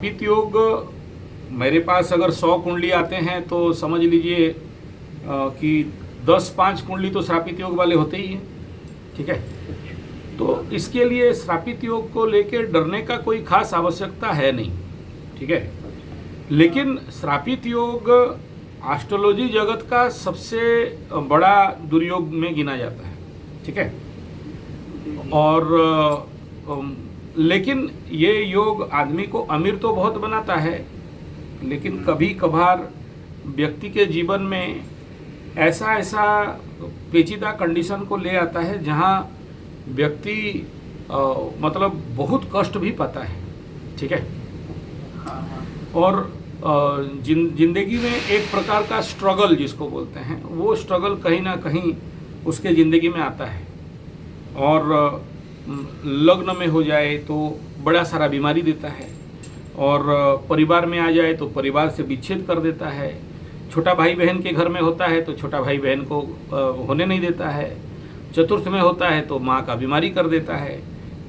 श्रापित योग मेरे पास अगर 100 कुंडली आते हैं तो समझ लीजिए कि 10-5 कुंडली तो श्रापित योग वाले होते ही हैं। ठीक है, तो इसके लिए श्रापित योग को लेकर डरने का कोई खास आवश्यकता है नहीं। ठीक है, लेकिन श्रापित योग एस्ट्रोलॉजी जगत का सबसे बड़ा दुर्योग में गिना जाता है। ठीक है, और लेकिन ये योग आदमी को अमीर तो बहुत बनाता है, लेकिन कभी कभार व्यक्ति के जीवन में ऐसा पेचीदा कंडीशन को ले आता है जहाँ व्यक्ति मतलब बहुत कष्ट भी पाता है। ठीक है, और जिंदगी में एक प्रकार का स्ट्रगल जिसको बोलते हैं, वो स्ट्रगल कहीं ना कहीं उसके ज़िंदगी में आता है। और लग्न में हो जाए तो बड़ा सारा बीमारी देता है, और परिवार में आ जाए तो परिवार से विच्छेद कर देता है। छोटा भाई बहन के घर में होता है तो छोटा भाई बहन को होने नहीं देता है। चतुर्थ में होता है तो माँ का बीमारी कर देता है।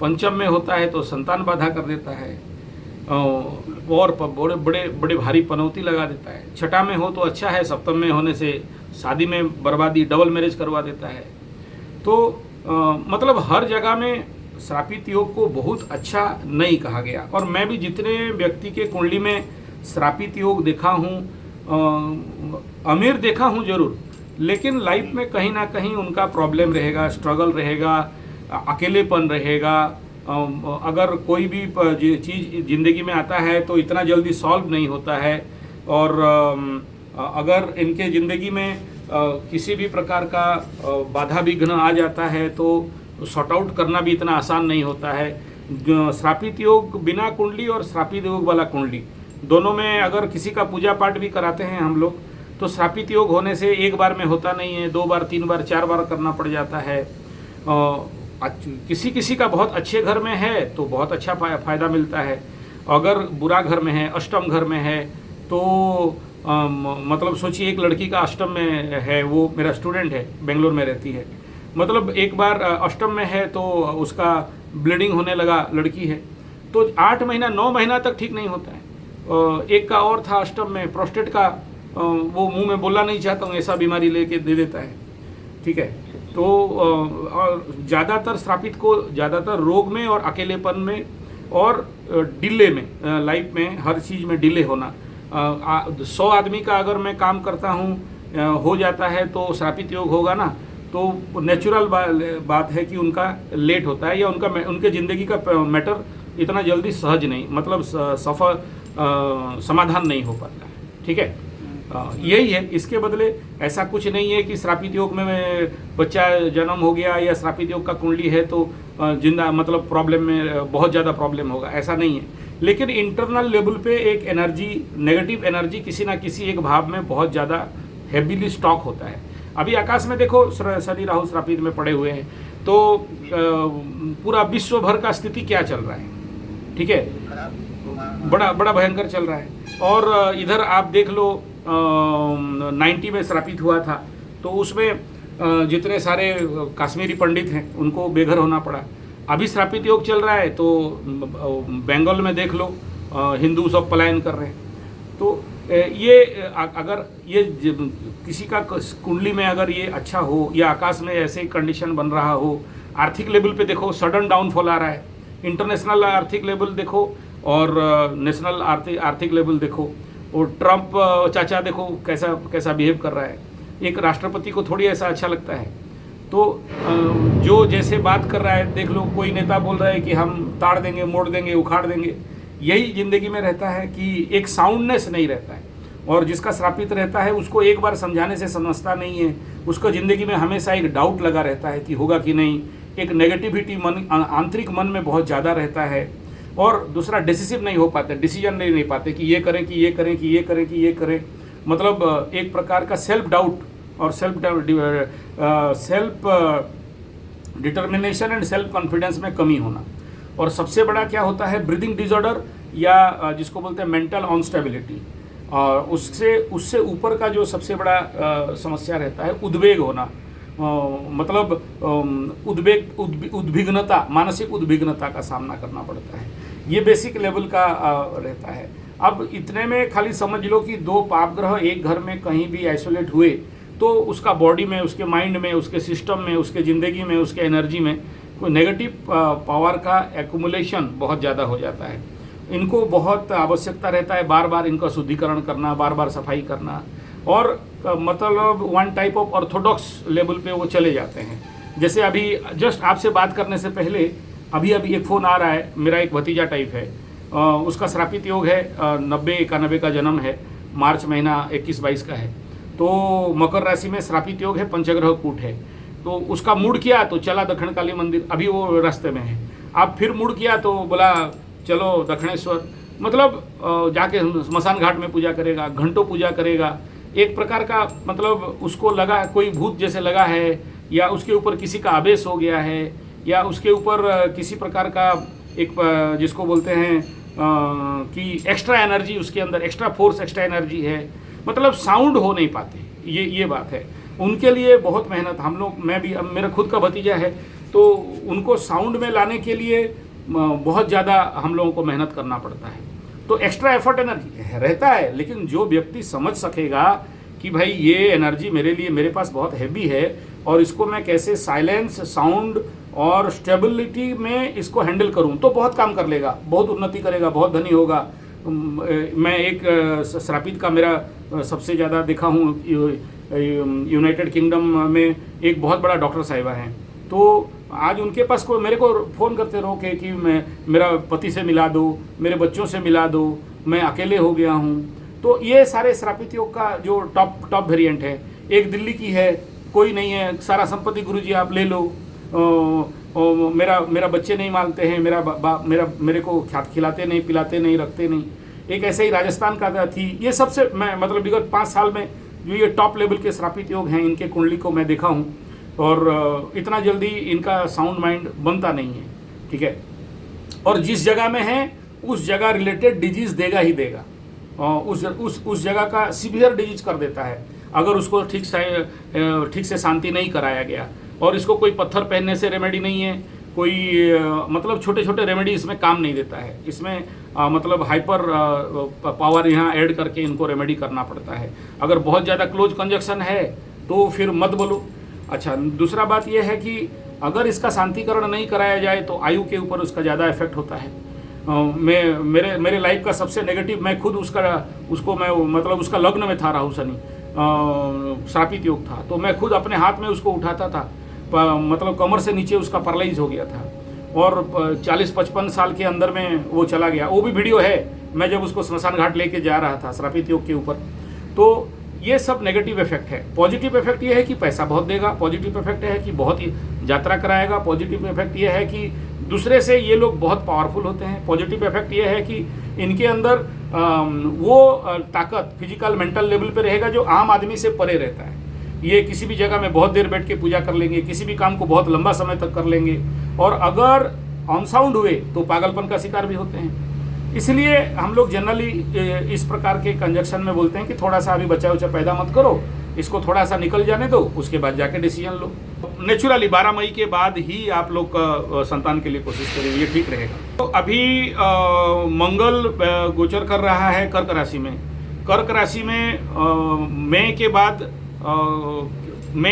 पंचम में होता है तो संतान बाधा कर देता है, और बड़े बड़े बड़े भारी पनौती लगा देता है। छठा में हो तो अच्छा है, सप्तम में होने से शादी में बर्बादी, डबल मैरिज करवा देता है। तो मतलब हर जगह में श्रापित योग को बहुत अच्छा नहीं कहा गया। और मैं भी जितने व्यक्ति के कुंडली में श्रापित योग देखा हूँ, अमीर देखा हूँ जरूर, लेकिन लाइफ में कहीं ना कहीं उनका प्रॉब्लम रहेगा, स्ट्रगल रहेगा, अकेलेपन रहेगा। अगर कोई भी चीज़ ज़िंदगी में आता है तो इतना जल्दी सॉल्व नहीं होता है, और अगर इनके ज़िंदगी में किसी भी प्रकार का बाधा विघ्न आ जाता है तो सॉर्ट आउट करना भी इतना आसान नहीं होता है। श्रापित योग बिना कुंडली और श्रापित योग वाला कुंडली दोनों में अगर किसी का पूजा पाठ भी कराते हैं हम लोग, तो श्रापित योग होने से एक बार में होता नहीं है, 2 बार 3 बार 4 बार करना पड़ जाता है। किसी का बहुत अच्छे घर में है तो बहुत अच्छा फ़ायदा मिलता है। अगर बुरा घर में है, अष्टम घर में है, तो मतलब सोचिए एक लड़की का अष्टम में है, वो मेरा स्टूडेंट है, बेंगलोर में रहती है। मतलब एक बार अष्टम में है तो उसका ब्लीडिंग होने लगा, लड़की है, तो 8 महीना 9 महीना तक ठीक नहीं होता है। एक का और था अष्टम में प्रोस्टेट का, वो मुंह में बोलना नहीं चाहता हूँ, ऐसा बीमारी लेके दे देता है। ठीक है, तो और ज़्यादातर श्रापित को ज़्यादातर रोग में और अकेलेपन में और डिले में, लाइफ में हर चीज़ में डिले होना। 100 आदमी का अगर मैं काम करता हूँ हो जाता है तो श्रापित योग होगा ना, तो नेचुरल बात है कि उनका लेट होता है, या उनके ज़िंदगी का मैटर इतना जल्दी सहज नहीं, मतलब सफल समाधान नहीं हो पाता है। ठीक है, यही है। इसके बदले ऐसा कुछ नहीं है कि श्रापित योग में बच्चा जन्म हो गया या श्रापित योग का कुंडली है तो जिंदा मतलब प्रॉब्लम में बहुत ज़्यादा प्रॉब्लम होगा, ऐसा नहीं है। लेकिन इंटरनल लेवल पे एक एनर्जी, नेगेटिव एनर्जी किसी ना किसी एक भाव में बहुत ज़्यादा हैवीली स्टॉक होता है। अभी आकाश में देखो शनि राहु श्रापित में पड़े हुए हैं, तो पूरा विश्व भर का स्थिति क्या चल रहा है। ठीक है, बड़ा बड़ा भयंकर चल रहा है। और इधर आप देख लो 90 में श्रापित हुआ था, तो उसमें जितने सारे कश्मीरी पंडित हैं उनको बेघर होना पड़ा। अभी श्रापित योग चल रहा है तो बंगाल में देख लो हिंदू सब पलायन कर रहे हैं। तो ये अगर ये किसी का कुंडली में अगर ये अच्छा हो, या आकाश में ऐसे कंडीशन बन रहा हो, आर्थिक लेवल पे देखो सडन डाउनफॉल आ रहा है, इंटरनेशनल आर्थिक लेवल देखो और नेशनल आर्थिक लेवल देखो, और ट्रंप चाचा देखो कैसा बिहेव कर रहा है। एक राष्ट्रपति को थोड़ी ऐसा अच्छा लगता है। तो जो जैसे बात कर रहा है, देख लो कोई नेता बोल रहा है कि हम ताड़ देंगे, मोड़ देंगे, उखाड़ देंगे। यही ज़िंदगी में रहता है कि एक साउंडनेस नहीं रहता है, और जिसका श्रापित रहता है उसको एक बार समझाने से समझता नहीं है। उसको ज़िंदगी में हमेशा एक डाउट लगा रहता है कि होगा कि नहीं, एक नेगेटिविटी मन, आंतरिक मन में बहुत ज़्यादा रहता है। और दूसरा डिसिसिव नहीं हो पाते, डिसीजन नहीं पाते कि ये करें कि ये करें कि ये करें कि ये करें। मतलब एक प्रकार का सेल्फ डाउट और self determination and self confidence में कमी होना। और सबसे बड़ा क्या होता है, ब्रीदिंग डिसऑर्डर, या जिसको बोलते हैं मेंटल अनस्टेबिलिटी। और उससे ऊपर का जो सबसे बड़ा समस्या रहता है, उद्वेग होना। मतलब उद्विग्नता, मानसिक उद्विग्नता का सामना करना पड़ता है। ये बेसिक लेवल का रहता है। अब इतने में खाली समझ लो कि 2 पाप ग्रह एक घर में कहीं भी आइसोलेट हुए तो उसका बॉडी में, उसके माइंड में, उसके सिस्टम में, उसके ज़िंदगी में, उसके एनर्जी में कोई नेगेटिव पावर का एक्यूमुलेशन बहुत ज़्यादा हो जाता है। इनको बहुत आवश्यकता रहता है बार बार इनका शुद्धिकरण करना, बार बार सफाई करना, और मतलब one type of Orthodox level पे वो चले जाते हैं। जैसे अभी जस्ट आपसे बात करने से पहले अभी एक फ़ोन आ रहा है, मेरा एक भतीजा टाइप है, उसका श्रापित योग है, 90-91 का जन्म है, मार्च महीना 21-22 का है, तो मकर राशि में श्रापित योग है, पंचग्रह कूट है। तो उसका मूड किया तो चला दक्षिण काली मंदिर, अभी वो रास्ते में है। अब फिर मूड किया तो बोला चलो दक्षिणेश्वर, मतलब जाके स्मशान घाट में पूजा करेगा, घंटों पूजा करेगा। एक प्रकार का मतलब उसको लगा कोई भूत जैसे लगा है, या उसके ऊपर किसी का आवेश हो गया है, या उसके ऊपर किसी प्रकार का एक जिसको बोलते हैं कि एक्स्ट्रा एनर्जी उसके अंदर, एक्स्ट्रा फोर्स, एक्स्ट्रा एनर्जी है, मतलब साउंड हो नहीं पाते। ये बात है। उनके लिए बहुत मेहनत हम लोग, मैं भी, अब मेरा खुद का भतीजा है तो उनको साउंड में लाने के लिए बहुत ज़्यादा हम लोगों को मेहनत करना पड़ता है। तो एक्स्ट्रा एफर्ट एनर्जी रहता है, लेकिन जो व्यक्ति समझ सकेगा कि भाई ये एनर्जी मेरे लिए, मेरे पास बहुत हैवी है और इसको मैं कैसे साइलेंस, साउंड और स्टेबिलिटी में इसको हैंडल करूं, तो बहुत काम कर लेगा, बहुत उन्नति करेगा, बहुत धनी होगा। मैं एक श्रापित का मेरा सबसे ज़्यादा देखा हूँ, यूनाइटेड किंगडम में एक बहुत बड़ा डॉक्टर साहिबा हैं, तो आज उनके पास कोई मेरे को फ़ोन करते रहो कि मैं, मेरा पति से मिला दो, मेरे बच्चों से मिला दो, मैं अकेले हो गया हूँ। तो ये सारे श्रापित योग का जो टॉप वेरिएंट है, एक दिल्ली की है, कोई नहीं है, सारा संपत्ति गुरुजी आप ले लो, मेरा बच्चे नहीं मानते हैं, मेरे को खिलाते नहीं, पिलाते नहीं, रखते नहीं। एक ऐसे ही राजस्थान का थी। ये सबसे मैं मतलब विगत 5 साल में जो ये टॉप लेवल के श्रापित योग हैं, इनके कुंडली को मैं देखा हूँ, और इतना जल्दी इनका साउंड माइंड बनता नहीं है, ठीक है। और जिस जगह में है उस जगह रिलेटेड डिजीज देगा ही देगा, उस जगह का सीवियर डिजीज कर देता है अगर उसको ठीक से शांति नहीं कराया गया। और इसको कोई पत्थर पहनने से रेमेडी नहीं है, कोई मतलब छोटे छोटे रेमेडी इसमें काम नहीं देता है। इसमें मतलब हाइपर पावर यहाँ ऐड करके इनको रेमेडी करना पड़ता है। अगर बहुत ज़्यादा क्लोज कंजक्शन है तो फिर मत बोलो। अच्छा, दूसरा बात यह है कि अगर इसका शांतिकरण नहीं कराया जाए तो आयु के ऊपर उसका ज़्यादा इफेक्ट होता है। मेरे लाइफ का सबसे नेगेटिव, मैं खुद उसको मैं मतलब उसका लग्न में था, राहु शनि श्रापित योग था, तो मैं खुद अपने हाथ में उसको उठाता था, मतलब कमर से नीचे उसका पैरालाइज हो गया था, और 40-55 साल के अंदर में वो चला गया। वो भी वीडियो है, मैं जब उसको स्मशान घाट लेके जा रहा था श्रापित योग के ऊपर। तो ये सब नेगेटिव इफेक्ट है। पॉजिटिव इफेक्ट ये है कि पैसा बहुत देगा, पॉजिटिव इफेक्ट है कि बहुत ही यात्रा कराएगा, पॉजिटिव इफेक्ट ये है कि दूसरे से ये लोग बहुत पावरफुल होते हैं, पॉजिटिव इफेक्ट ये है कि इनके अंदर वो ताकत फिजिकल मेंटल लेवल पे रहेगा जो आम आदमी से परे रहता है। ये किसी भी जगह में बहुत देर बैठ के पूजा कर लेंगे, किसी भी काम को बहुत लंबा समय तक कर लेंगे, और अगर ऑन साउंड हुए तो पागलपन का शिकार भी होते हैं। इसलिए हम लोग जनरली इस प्रकार के कंजक्शन में बोलते हैं कि थोड़ा सा अभी बच्चा उच्चा पैदा मत करो, इसको थोड़ा सा निकल जाने दो, उसके बाद जाके डिसीजन लो। नेचुरली 12 मई के बाद ही आप लोग संतान के लिए कोशिश करें, ये ठीक रहेगा। तो अभी मंगल गोचर कर रहा है कर्क राशि में। कर्क राशि में मई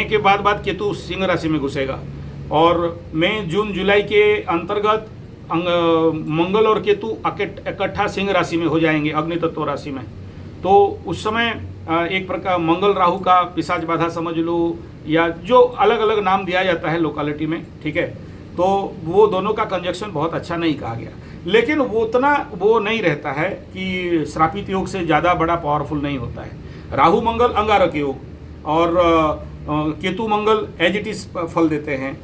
के बाद केतु सिंह राशि में घुसेगा, और मई जून जुलाई के अंतर्गत मंगल और केतु इकट्ठा सिंह राशि में हो जाएंगे, अग्नि तत्व राशि में। तो उस समय एक प्रकार मंगल राहु का पिशाच बाधा समझ लो, या जो अलग अलग नाम दिया जाता है लोकेलिटी में, ठीक है। तो वो दोनों का कंजक्शन बहुत अच्छा नहीं कहा गया, लेकिन वो उतना वो नहीं रहता है कि श्रापित योग से ज़्यादा बड़ा पावरफुल नहीं होता है। राहु मंगल अंगारक योग, और केतु मंगल एज इट इज फल देते हैं,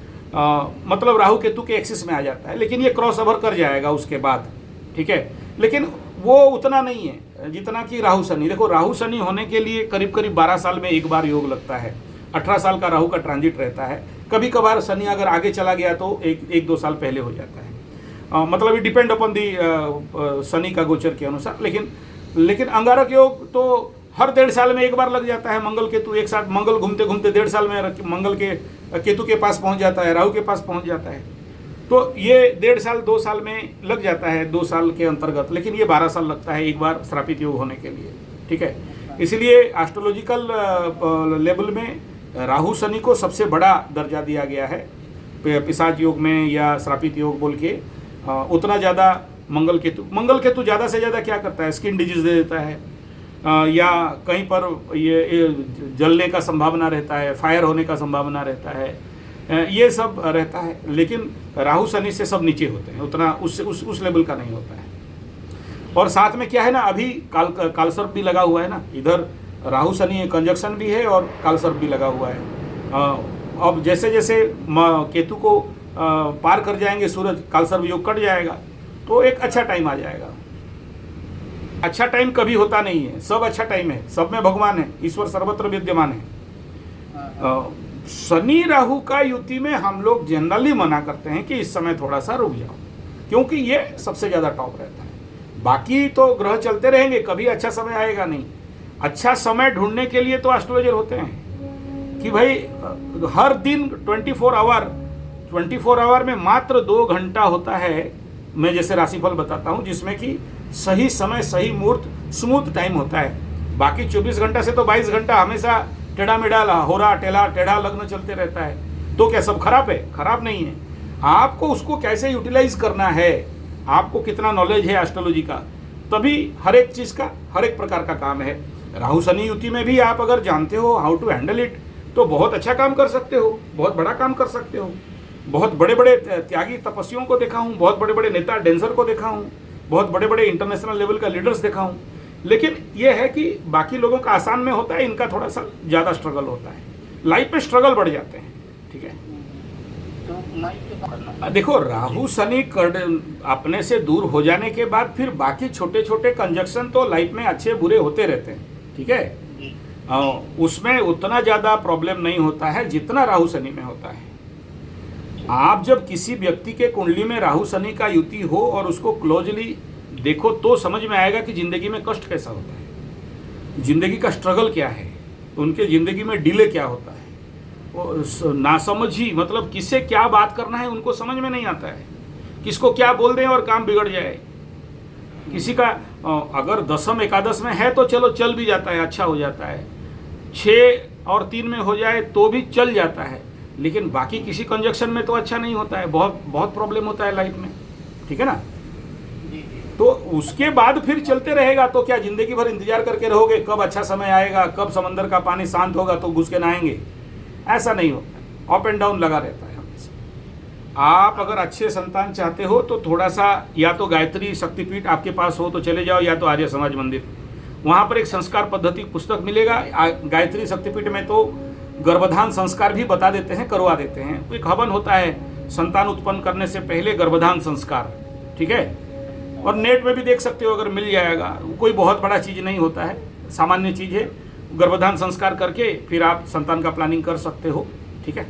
मतलब राहु केतु के एक्सिस में आ जाता है, लेकिन ये क्रॉस ओवर कर जाएगा उसके बाद, ठीक है। लेकिन वो उतना नहीं है जितना कि राहु शनि। देखो, राहु शनि होने के लिए करीब करीब 12 साल में एक बार योग लगता है। 18 साल का राहु का ट्रांजिट रहता है। कभी कभार शनि अगर आगे चला गया तो 1-2 साल पहले हो जाता है, मतलब ये डिपेंड अपॉन दी शनि का गोचर के अनुसार। लेकिन अंगारक योग तो हर 1.5 साल में एक बार लग जाता है। मंगल केतु एक साथ, मंगल घूमते घूमते 1.5 साल में मंगल के केतु के पास पहुंच जाता है, राहु के पास पहुंच जाता है। तो ये 1.5 साल 2 साल में लग जाता है, 2 साल के अंतर्गत, लेकिन ये 12 साल लगता है एक बार श्रापित योग होने के लिए। ठीक है, इसलिए एस्ट्रोलॉजिकल लेवल में राहु शनि को सबसे बड़ा दर्जा दिया गया है पिशाच योग में या श्रापित योग बोल के। उतना ज़्यादा मंगल केतु ज़्यादा से ज़्यादा क्या करता है, स्किन डिजीज दे देता है, या कहीं पर ये जलने का संभावना रहता है, फायर होने का संभावना रहता है, ये सब रहता है। लेकिन राहु शनि से सब नीचे होते हैं, उतना उस लेवल का नहीं होता है। और साथ में क्या है ना, अभी कालसर्प भी लगा हुआ है ना, इधर राहु शनि कंजक्शन भी है और कालसर्प भी लगा हुआ है। अब जैसे जैसे केतु को पार कर जाएंगे सूरज, कालसर्प योग कट जाएगा, तो एक अच्छा टाइम आ जाएगा। अच्छा टाइम कभी होता नहीं है, सब अच्छा टाइम है, सब में भगवान है, ईश्वर सर्वत्र विद्यमान है। शनि राहु का युति में हम लोग जनरली मना करते हैं कि इस समय थोड़ा सा रुक जाओ, क्योंकि ये सबसे ज़्यादा टॉप रहता है। बाकी तो ग्रह चलते रहेंगे, कभी अच्छा समय आएगा नहीं। अच्छा समय ढूंढने के लिए तो एस्ट्रोलॉजर होते हैं कि भाई हर दिन 24 आवर में मात्र 2 घंटा होता है, मैं जैसे राशिफल बताता हूँ, जिसमें कि सही समय सही मुहूर्त स्मूथ टाइम होता है। बाकी 24 घंटा से तो 22 घंटा हमेशा टेढ़ा मेढ़ा होरा टेढ़ा लग्न चलते रहता है। तो क्या सब खराब है? खराब नहीं है। आपको उसको कैसे यूटिलाइज करना है, आपको कितना नॉलेज है एस्ट्रोलॉजी का, तभी हर एक चीज़ का हर एक प्रकार का काम है। राहु शनि युति में भी आप अगर जानते हो हाउ टू हैंडल इट, तो बहुत अच्छा काम कर सकते हो, बहुत बड़ा काम कर सकते हो। बहुत बड़े बड़े त्यागी तपस्वियों को देखा हूँ, बहुत बड़े बड़े नेता डेंसर को देखा हूँ, बहुत बड़े बड़े इंटरनेशनल लेवल का लीडर्स देखा हूँ। लेकिन यह है कि बाकी लोगों का आसान में होता है, इनका थोड़ा सा ज़्यादा स्ट्रगल होता है, लाइफ में स्ट्रगल बढ़ जाते हैं। ठीक है, देखो राहु शनि अपने से दूर हो जाने के बाद फिर बाकी छोटे छोटे कंजक्शन तो लाइफ में अच्छे बुरे होते रहते हैं। ठीक है, उसमें उतना ज़्यादा प्रॉब्लम नहीं होता है जितना राहु शनि में होता है। आप जब किसी व्यक्ति के कुंडली में राहु शनि का युति हो और उसको क्लोजली देखो तो समझ में आएगा कि ज़िंदगी में कष्ट कैसा होता है, ज़िंदगी का स्ट्रगल क्या है, उनके ज़िंदगी में डिले क्या होता है, नासमझी, मतलब किससे क्या बात करना है उनको समझ में नहीं आता है, किसको क्या बोल दें और काम बिगड़ जाए। किसी का अगर दशम एकादश में है तो चलो चल भी जाता है, अच्छा हो जाता है, 6 और 3 में हो जाए तो भी चल जाता है, लेकिन बाकी किसी कंजक्शन में तो अच्छा नहीं होता है, बहुत प्रॉब्लम होता है लाइफ में। ठीक है ना, तो उसके बाद फिर चलते रहेगा तो क्या ज़िंदगी भर इंतजार करके रहोगे कब अच्छा समय आएगा, कब समंदर का पानी शांत होगा तो घुस के नहाएंगे? ऐसा नहीं होता, अप एंड डाउन लगा रहता है हमेशा। आप अगर अच्छे संतान चाहते हो तो थोड़ा सा या तो गायत्री शक्तिपीठ आपके पास हो तो चले जाओ, या तो आर्य समाज मंदिर, वहाँ पर एक संस्कार पद्धति पुस्तक मिलेगा। गायत्री शक्तिपीठ में तो गर्भधान संस्कार भी बता देते हैं, करवा देते हैं। एक हवन होता है संतान उत्पन्न करने से पहले, गर्भधान संस्कार। ठीक है, और नेट में भी देख सकते हो अगर मिल जाएगा, कोई बहुत बड़ा चीज़ नहीं होता है, सामान्य चीज़ है। गर्भधान संस्कार करके फिर आप संतान का प्लानिंग कर सकते हो। ठीक है।